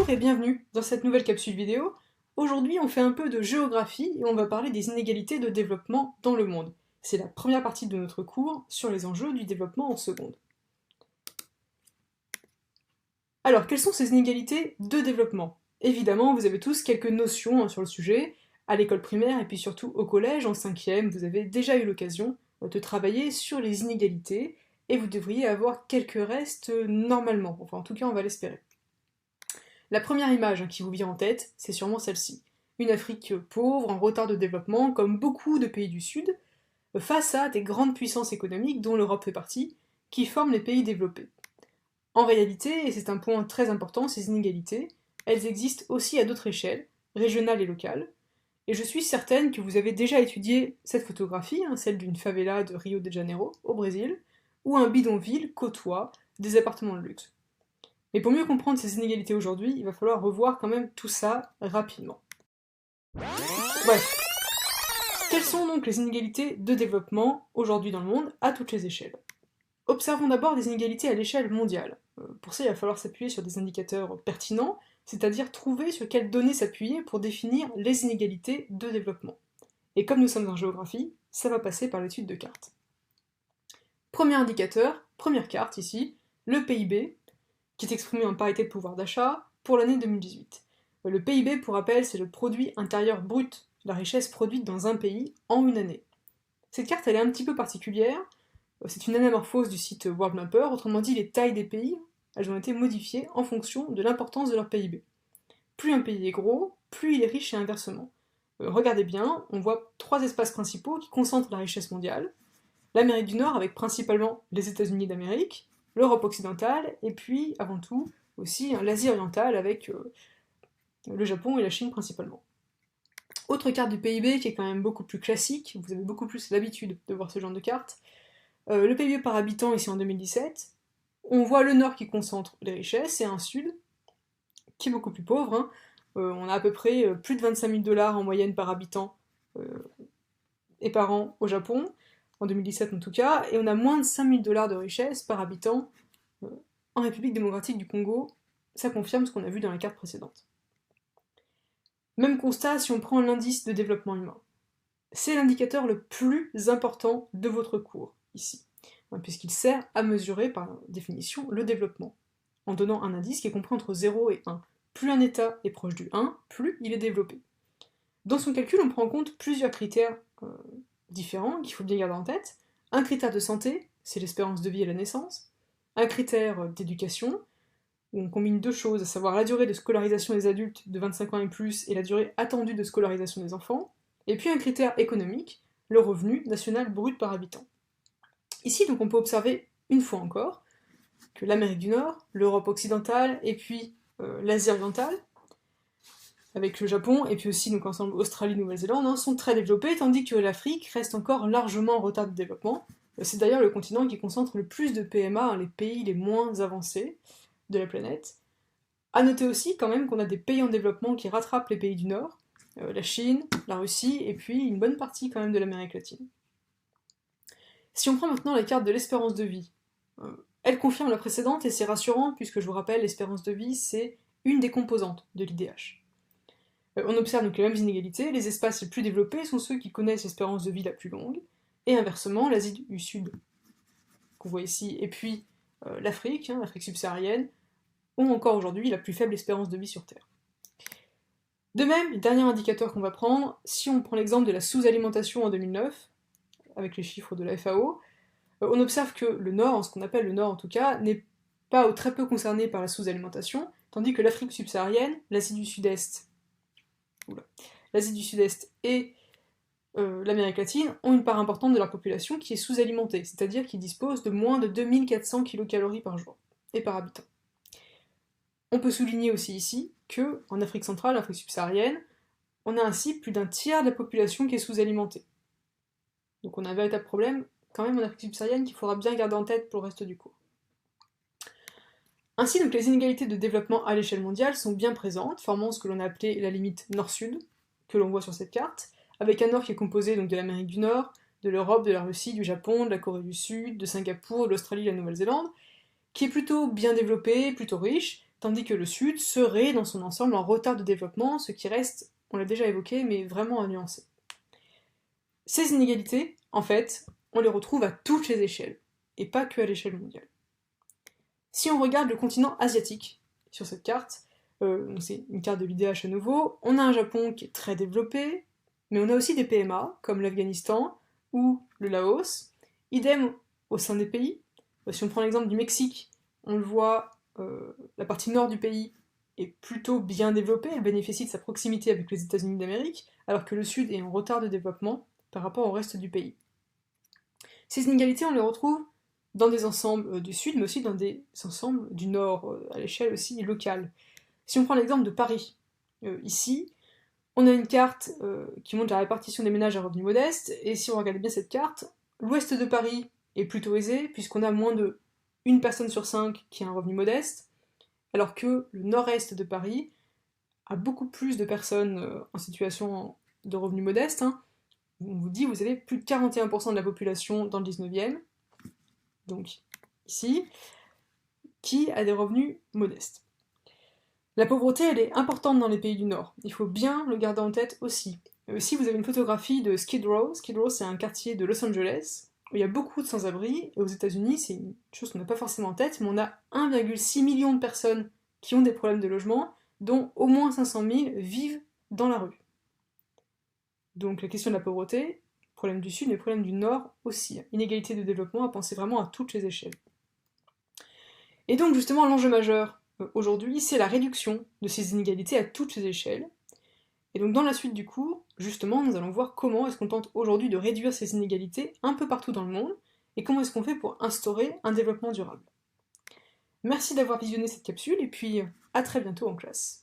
Bonjour et bienvenue dans cette nouvelle capsule vidéo. Aujourd'hui on fait un peu de géographie et on va parler des inégalités de développement dans le monde. C'est la première partie de notre cours sur les enjeux du développement en seconde. Alors, quelles sont ces inégalités de développement? Évidemment, vous avez tous quelques notions sur le sujet. À l'école primaire et puis surtout au collège, en 5e, vous avez déjà eu l'occasion de travailler sur les inégalités et vous devriez avoir quelques restes normalement. Enfin, en tout cas, on va l'espérer. La première image qui vous vient en tête, c'est sûrement celle-ci. Une Afrique pauvre, en retard de développement, comme beaucoup de pays du Sud, face à des grandes puissances économiques, dont l'Europe fait partie, qui forment les pays développés. En réalité, et c'est un point très important, ces inégalités, elles existent aussi à d'autres échelles, régionales et locales, et je suis certaine que vous avez déjà étudié cette photographie, celle d'une favela de Rio de Janeiro, au Brésil, où un bidonville côtoie des appartements de luxe. Mais pour mieux comprendre ces inégalités aujourd'hui, il va falloir revoir quand même tout ça rapidement. Bref, quelles sont donc les inégalités de développement aujourd'hui dans le monde à toutes les échelles? Observons d'abord des inégalités à l'échelle mondiale. Pour ça, il va falloir s'appuyer sur des indicateurs pertinents, c'est-à-dire trouver sur quelles données s'appuyer pour définir les inégalités de développement. Et comme nous sommes en géographie, ça va passer par l'étude de cartes. Premier indicateur, première carte ici, le PIB, qui est exprimé en parité de pouvoir d'achat pour l'année 2018. Le PIB, pour rappel, c'est le produit intérieur brut, la richesse produite dans un pays en une année. Cette carte, elle est un petit peu particulière. C'est une anamorphose du site World Mapper, autrement dit les tailles des pays, elles ont été modifiées en fonction de l'importance de leur PIB. Plus un pays est gros, plus il est riche et inversement. Regardez bien, on voit trois espaces principaux qui concentrent la richesse mondiale. L'Amérique du Nord avec principalement les États-Unis d'Amérique, l'Europe occidentale, et puis avant tout aussi l'Asie orientale avec le Japon et la Chine principalement. Autre carte du PIB qui est quand même beaucoup plus classique, vous avez beaucoup plus l'habitude de voir ce genre de carte. Le PIB par habitant ici en 2017, on voit le nord qui concentre les richesses et un sud qui est beaucoup plus pauvre. On a à peu près plus de 25 000 $ en moyenne par habitant et par an au Japon, en 2017 en tout cas, et on a moins de 5 000 $ de richesse par habitant en République démocratique du Congo. Ça confirme ce qu'on a vu dans la carte précédente. Même constat si on prend l'indice de développement humain. C'est l'indicateur le plus important de votre cours, ici, puisqu'il sert à mesurer, par définition, le développement, en donnant un indice qui est compris entre 0 et 1. Plus un état est proche du 1, plus il est développé. Dans son calcul, on prend en compte plusieurs critères différents qu'il faut bien garder en tête. Un critère de santé, c'est l'espérance de vie à la naissance. Un critère d'éducation, où on combine deux choses, à savoir la durée de scolarisation des adultes de 25 ans et plus et la durée attendue de scolarisation des enfants. Et puis un critère économique, le revenu national brut par habitant. Ici, donc, on peut observer une fois encore que l'Amérique du Nord, l'Europe occidentale et puis l'Asie orientale, avec le Japon et puis aussi donc ensemble Australie, Nouvelle-Zélande, sont très développés, tandis que l'Afrique reste encore largement en retard de développement. C'est d'ailleurs le continent qui concentre le plus de PMA, les pays les moins avancés de la planète. A noter aussi quand même qu'on a des pays en développement qui rattrapent les pays du Nord, la Chine, la Russie, et puis une bonne partie quand même de l'Amérique latine. Si on prend maintenant la carte de l'espérance de vie, elle confirme la précédente et c'est rassurant puisque je vous rappelle, l'espérance de vie c'est une des composantes de l'IDH. On observe donc les mêmes inégalités, les espaces les plus développés sont ceux qui connaissent l'espérance de vie la plus longue, et inversement, l'Asie du Sud, qu'on voit ici, et puis l'Afrique, l'Afrique subsaharienne, ont encore aujourd'hui la plus faible espérance de vie sur Terre. De même, dernier indicateur qu'on va prendre, si on prend l'exemple de la sous-alimentation en 2009, avec les chiffres de la FAO, on observe que le Nord, ce qu'on appelle le Nord en tout cas, n'est pas ou très peu concerné par la sous-alimentation, tandis que l'Afrique subsaharienne, l'Asie du Sud-Est, et l'Amérique latine ont une part importante de leur population qui est sous-alimentée, c'est-à-dire qui dispose de moins de 2400 kcal par jour et par habitant. On peut souligner aussi ici que, en Afrique centrale, Afrique subsaharienne, on a ainsi plus d'un tiers de la population qui est sous-alimentée. Donc on a un véritable problème quand même en Afrique subsaharienne qu'il faudra bien garder en tête pour le reste du cours. Ainsi, donc, les inégalités de développement à l'échelle mondiale sont bien présentes, formant ce que l'on a appelé la limite nord-sud, que l'on voit sur cette carte, avec un nord qui est composé donc, de l'Amérique du Nord, de l'Europe, de la Russie, du Japon, de la Corée du Sud, de Singapour, de l'Australie, de la Nouvelle-Zélande, qui est plutôt bien développé, plutôt riche, tandis que le Sud serait dans son ensemble en retard de développement, ce qui reste, on l'a déjà évoqué, mais vraiment à nuancer. Ces inégalités, en fait, on les retrouve à toutes les échelles, et pas que à l'échelle mondiale. Si on regarde le continent asiatique sur cette carte, c'est une carte de l'IDH à nouveau, on a un Japon qui est très développé, mais on a aussi des PMA, comme l'Afghanistan ou le Laos. Idem au sein des pays. Si on prend l'exemple du Mexique, on le voit, la partie nord du pays est plutôt bien développée, elle bénéficie de sa proximité avec les États-Unis d'Amérique, alors que le sud est en retard de développement par rapport au reste du pays. Ces inégalités, on les retrouve dans des ensembles du sud, mais aussi dans des ensembles du nord, à l'échelle aussi locale. Si on prend l'exemple de Paris, ici, on a une carte qui montre la répartition des ménages à revenus modestes, et si on regarde bien cette carte, l'ouest de Paris est plutôt aisé, puisqu'on a moins de 1 personne sur 5 qui a un revenu modeste, alors que le nord-est de Paris a beaucoup plus de personnes en situation de revenu modeste. On vous dit, vous avez plus de 41% de la population dans le 19e, donc ici, qui a des revenus modestes. La pauvreté, elle est importante dans les pays du Nord. Il faut bien le garder en tête aussi. Ici, vous avez une photographie de Skid Row. Skid Row, c'est un quartier de Los Angeles où il y a beaucoup de sans-abri. Et aux États-Unis, c'est une chose qu'on n'a pas forcément en tête, mais on a 1,6 million de personnes qui ont des problèmes de logement, dont au moins 500 000 vivent dans la rue. Donc la question de la pauvreté, problème du Sud, mais problème du Nord aussi. Inégalité de développement à penser vraiment à toutes les échelles. Et donc justement, l'enjeu majeur aujourd'hui, c'est la réduction de ces inégalités à toutes les échelles. Et donc dans la suite du cours, justement, nous allons voir comment est-ce qu'on tente aujourd'hui de réduire ces inégalités un peu partout dans le monde, et comment est-ce qu'on fait pour instaurer un développement durable. Merci d'avoir visionné cette capsule, et puis à très bientôt en classe.